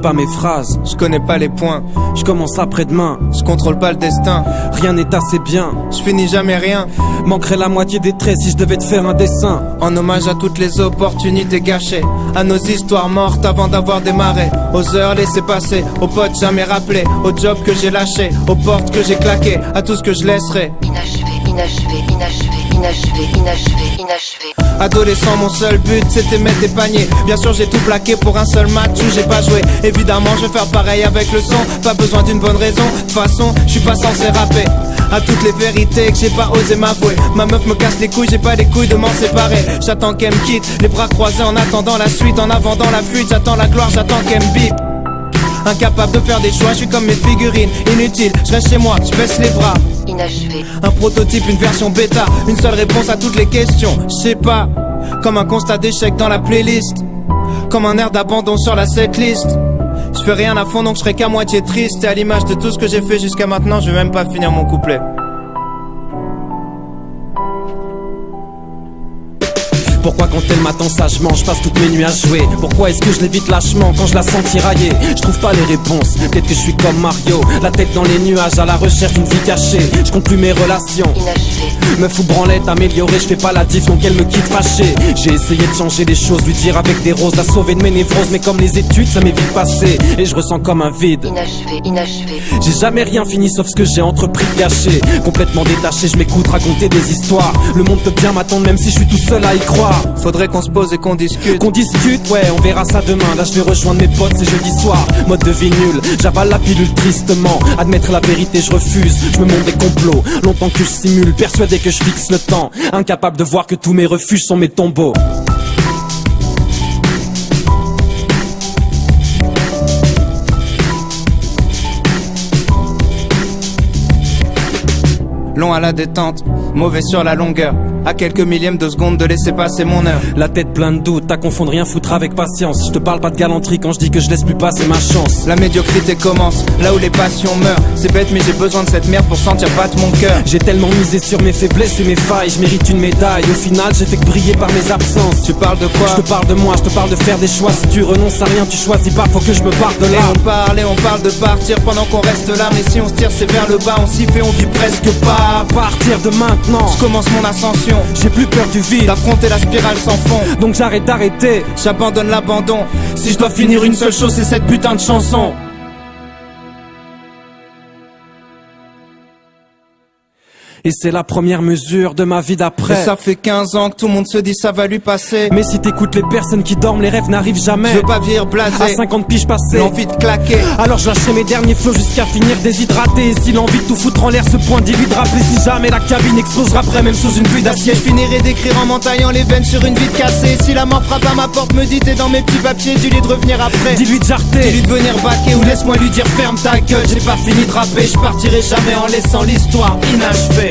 pas mes phrases, je connais pas les points, je commence après-demain, je contrôle pas le destin, rien n'est assez bien, je finis jamais rien. Manquerait la moitié des traits si je devais te faire un dessin. En hommage à toutes les opportunités gâchées, à nos histoires mortes avant d'avoir démarré, aux heures laissées passer, aux potes jamais rappelés, aux jobs que j'ai lâchés, aux portes que j'ai claquées, à tout ce que je laisserai. Inachevé. Adolescent, mon seul but c'était mettre des paniers. Bien sûr j'ai tout plaqué pour un seul match où j'ai pas joué. Évidemment je vais faire pareil avec le son, pas besoin d'une bonne raison. De toute façon je suis pas censé rapper. À toutes les vérités que j'ai pas osé m'avouer. Ma meuf me casse les couilles, j'ai pas les couilles de m'en séparer. J'attends qu'elle me quitte, les bras croisés en attendant la suite. En avant dans la fuite, j'attends la gloire, j'attends qu'elle me bip. Incapable de faire des choix, je suis comme mes figurines. Inutile, je reste chez moi, je baisse les bras. Inachevé. Un prototype, une version bêta, une seule réponse à toutes les questions. Je sais pas, comme un constat d'échec dans la playlist, comme un air d'abandon sur la setlist. Je fais rien à fond donc je serai qu'à moitié triste. Et à l'image de tout ce que j'ai fait jusqu'à maintenant, je vais même pas finir mon couplet. Pourquoi quand elle m'attend sagement, je passe toutes mes nuits à jouer? Pourquoi est-ce que je l'évite lâchement quand je la sens tirailler? Je trouve pas les réponses, peut-être que je suis comme Mario, la tête dans les nuages à la recherche d'une vie cachée. Je compte plus mes relations, me fous branlette améliorée, je fais pas la diff donc elle me quitte fâchée. J'ai essayé de changer les choses, lui dire avec des roses, la sauver de mes névroses, mais comme les études ça m'est vite passé et je ressens comme un vide. Inachevé. J'ai jamais rien fini sauf ce que j'ai entrepris de gâcher. Complètement détaché, je m'écoute raconter des histoires. Le monde peut bien m'attendre même si je suis tout seul à y croire. Faudrait qu'on se pose et qu'on discute. Qu'on discute, ouais, on verra ça demain. Là je vais rejoindre mes potes, c'est jeudi soir. Mode de vie nul, j'avale la pilule tristement. Admettre la vérité, je refuse. Je me montre des complots, longtemps que je simule, persuadé que je fixe le temps. Incapable de voir que tous mes refuges sont mes tombeaux. Long à la détente, mauvais sur la longueur. À quelques millièmes de seconde de laisser passer mon heure. La tête pleine de doutes, t'as confondu rien foutre avec patience. Je te parle pas de galanterie quand je dis que je laisse plus passer ma chance. La médiocrité commence, là où les passions meurent. C'est bête mais j'ai besoin de cette merde pour sentir battre mon cœur. J'ai tellement misé sur mes faiblesses et mes failles, je mérite une médaille. Au final j'ai fait que briller par mes absences. Tu parles de quoi? Je te parle de moi, je te parle de faire des choix. Si tu renonces à rien, tu choisis pas, faut que je me barre de là. Et on parle de partir pendant qu'on reste là. Mais si on se tire c'est vers le bas, on s'y fait, on vit presque pas. À partir de maintenant, je commence mon ascension. J'ai plus peur du vide, d'affronter la spirale sans fond. Donc j'arrête d'arrêter, j'abandonne l'abandon. Si je dois finir une seule chose, c'est cette putain de chanson. Et c'est la première mesure de ma vie d'après. Et ça fait 15 ans que tout le monde se dit ça va lui passer. Mais si t'écoutes les personnes qui dorment, les rêves n'arrivent jamais. Je veux pas vieillir blasé, à 50 piges passées, l'envie de claquer. Alors je lâcherai mes derniers flots jusqu'à finir déshydraté. Et si l'envie de tout foutre en l'air ce point dis-lui de rappeler. Si jamais la cabine explosera après, même sous une pluie d'acier, je finirai d'écrire en m'entaillant les veines sur une vide cassée. Si la mort frappe à ma porte, me dit t'es dans mes petits papiers, dis-lui de revenir après. Dis-lui de jarter, dis-lui de venir baquer ou laisse-moi lui dire ferme ta gueule. J'ai pas fini de rapper, je partirai jamais en laissant l'histoire inachevée.